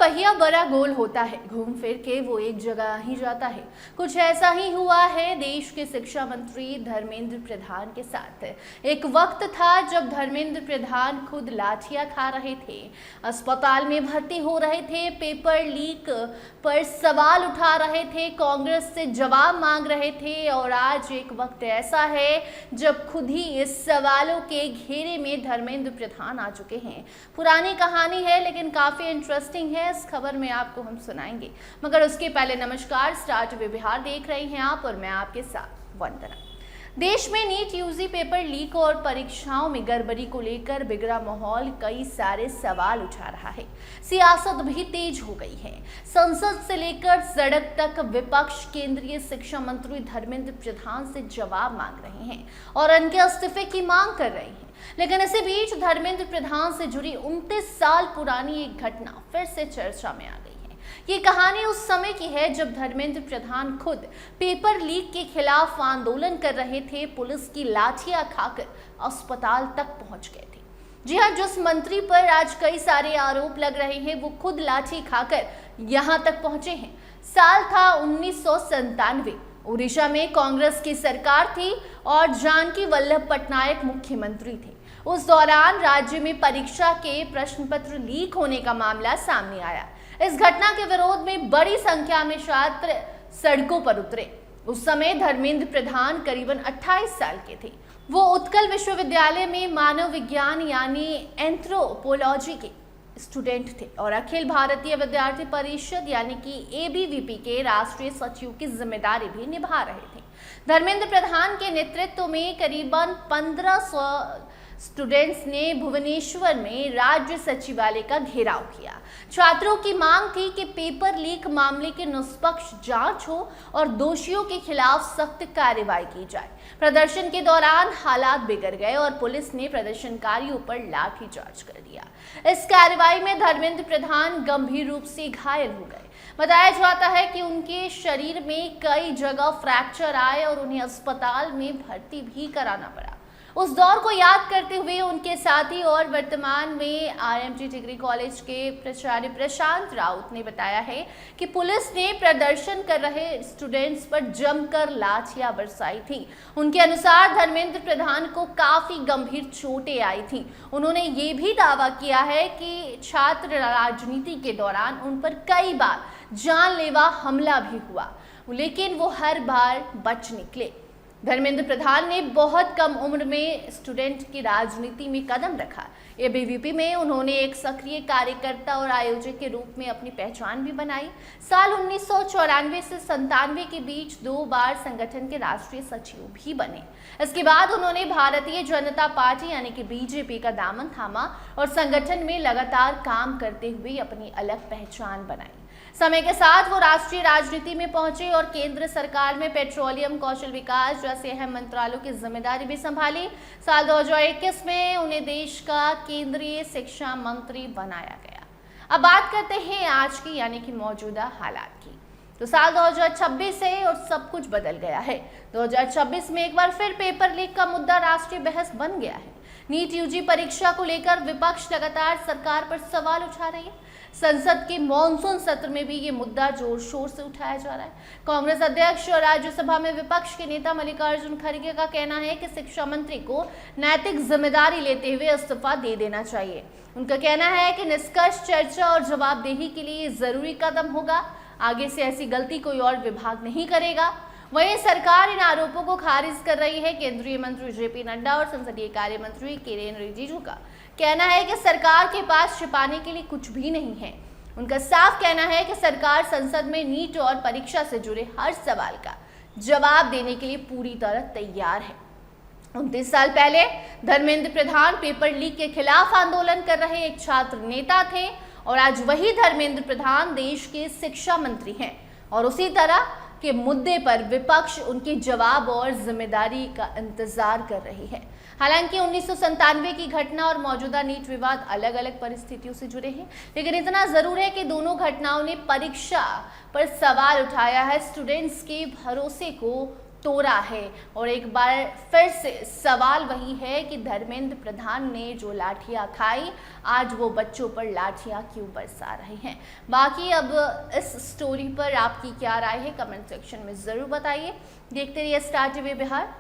पहिया बड़ा गोल होता है, घूम फिर के वो एक जगह ही जाता है। कुछ ऐसा ही हुआ है देश के शिक्षा मंत्री धर्मेंद्र प्रधान के साथ। एक वक्त था जब धर्मेंद्र प्रधान खुद लाठियां खा रहे थे, अस्पताल में भर्ती हो रहे थे, पेपर लीक पर सवाल उठा रहे थे, कांग्रेस से जवाब मांग रहे थे। और आज एक वक्त ऐसा है जब खुद ही इस सवालों के घेरे में धर्मेंद्र प्रधान आ चुके हैं। पुरानी कहानी है लेकिन काफी इंटरेस्टिंग है, इस खबर में आपको हम सुनाएंगे। मगर उसके पहले नमस्कार, स्टार टीवी बिहार देख रहे हैं आप और मैं आपके साथ वंदना। देश में नीट यूजी पेपर लीक और परीक्षाओं में गड़बड़ी को लेकर बिगड़ा माहौल कई सारे सवाल उठा रहा है। सियासत भी तेज हो गई है। संसद से लेकर सड़क तक विपक्ष केंद्रीय शिक्षा मंत्री धर्मेंद्र प्रधान से जवाब मांग रहे हैं और उनके इस्तीफे की मांग कर रहे हैं। लेकिन इसी बीच धर्मेंद्र प्रधान से जुड़ी 29 साल पुरानी एक घटना फिर से चर्चा में आ गई है। ये कहानी उस समय की है जब धर्मेंद्र प्रधान खुद पेपर लीक के खिलाफ आंदोलन कर रहे थे। पुलिस की लाठियां खाकर अस्पताल तक पहुंच गए थे। जी हां, जिस मंत्री पर आज कई सारे आरोप लग रहे हैं वो खुद लाठी खाकर यहां तक पहुंचे हैं। साल था 1997। उड़ीसा में कांग्रेस की सरकार थी और जानकी वल्लभ पटनायक मुख्यमंत्री थे। उस दौरान राज्य में परीक्षा के प्रश्न पत्र लीक होने का मामला सामने आया। इस घटना के विरोध में बड़ी संख्या में छात्र सड़कों पर उतरे। उस समय धर्मेंद्र प्रधान करीबन 28 साल के थे। वो उत्कल विश्वविद्यालय में मानव विज्ञान यानी एंथ्रोपोलॉजी के स्टूडेंट थे और अखिल भारतीय विद्यार्थी परिषद यानी कि एबीवीपी के राष्ट्रीय सचिव की जिम्मेदारी भी निभा रहे थे। धर्मेंद्र प्रधान के नेतृत्व में करीबन 1500 स्टूडेंट्स ने भुवनेश्वर में राज्य सचिवालय का घेराव किया। छात्रों की मांग थी कि पेपर लीक मामले की निष्पक्ष जांच हो और दोषियों के खिलाफ सख्त कार्रवाई की जाए। प्रदर्शन के दौरान हालात बिगड़ गए और पुलिस ने प्रदर्शनकारियों पर लाठीचार्ज कर दिया। इस कार्रवाई में धर्मेंद्र प्रधान गंभीर रूप से घायल हो गए। बताया जाता है कि उनके शरीर में कई जगह फ्रैक्चर आए और उन्हें अस्पताल में भर्ती भी कराना पड़ा। उस दौर को याद करते हुए उनके साथी और वर्तमान में आरएमजी डिग्री कॉलेज के प्राचार्य प्रशांत राउत ने बताया है कि पुलिस ने प्रदर्शन कर रहे स्टूडेंट्स पर जमकर लाठियां बरसाई थी। उनके अनुसार धर्मेंद्र प्रधान को काफी गंभीर चोटें आई थी। उन्होंने ये भी दावा किया है कि छात्र राजनीति के दौरान उन पर कई बार जानलेवा हमला भी हुआ, लेकिन वो हर बार बच निकले। धर्मेंद्र प्रधान ने बहुत कम उम्र में स्टूडेंट की राजनीति में कदम रखा। एबीवीपी में उन्होंने एक सक्रिय कार्यकर्ता और आयोजक के रूप में अपनी पहचान भी बनाई। साल 1994 से 97 के बीच 2 बार संगठन के राष्ट्रीय सचिव भी बने। इसके बाद उन्होंने भारतीय जनता पार्टी यानी कि बीजेपी का दामन थामा और संगठन में लगातार काम करते हुए अपनी अलग पहचान बनाई। समय के साथ वो राष्ट्रीय राजनीति में पहुंचे और केंद्र सरकार में पेट्रोलियम, कौशल विकास जैसे अहम मंत्रालयों की जिम्मेदारी भी संभाली। साल 2021 में उन्हें देश का केंद्रीय शिक्षा मंत्री बनाया गया। अब बात करते हैं आज की यानी कि मौजूदा हालात की। तो साल 2026 से और सब कुछ बदल गया है। 2026 में एक बार फिर पेपर लीक का मुद्दा राष्ट्रीय बहस बन गया है। नीट यूजी परीक्षा को लेकर विपक्ष लगातार सरकार पर सवाल उठा रही है। संसद के मॉनसून सत्र में भी ये मुद्दा जोर शोर से उठाया जा रहा है। कांग्रेस अध्यक्ष और राज्यसभा में विपक्ष के नेता मल्लिकार्जुन खड़गे का कहना है कि शिक्षा मंत्री को नैतिक जिम्मेदारी लेते हुए इस्तीफा दे देना चाहिए। उनका कहना है कि निष्कर्ष चर्चा और जवाबदेही के लिए जरूरी कदम होगा। आगे से ऐसी गलती कोई और विभाग नहीं करेगा। वहीं सरकार इन आरोपों को खारिज कर रही है। केंद्रीय मंत्री जेपी नड्डा और संसदीय कार्य मंत्री किरेन रिजिजू का कहना है कि सरकार के पास छिपाने के लिए कुछ भी नहीं है। उनका साफ कहना है कि सरकार संसद में नीट और परीक्षा से जुड़े हर सवाल का जवाब देने के लिए पूरी तरह तैयार है। 29 साल पहले धर्मेंद्र प्रधान पेपर लीक के खिलाफ आंदोलन कर रहे एक छात्र नेता थे और आज वही धर्मेंद्र प्रधान देश के शिक्षा मंत्री हैं और उसी तरह के मुद्दे पर विपक्ष उनके जवाब और जिम्मेदारी का इंतजार कर रही है। हालांकि 1997 की घटना और मौजूदा नीट विवाद अलग अलग परिस्थितियों से जुड़े हैं, लेकिन इतना जरूर है कि दोनों घटनाओं ने परीक्षा पर सवाल उठाया है, स्टूडेंट्स के भरोसे को तोड़ा है। और एक बार फिर से सवाल वही है कि धर्मेंद्र प्रधान ने जो लाठियां खाई, आज वो बच्चों पर लाठियां क्यों बरसा रहे हैं। बाकी अब इस स्टोरी पर आपकी क्या राय है, कमेंट सेक्शन में ज़रूर बताइए। देखते रहिए स्टार टीवी बिहार।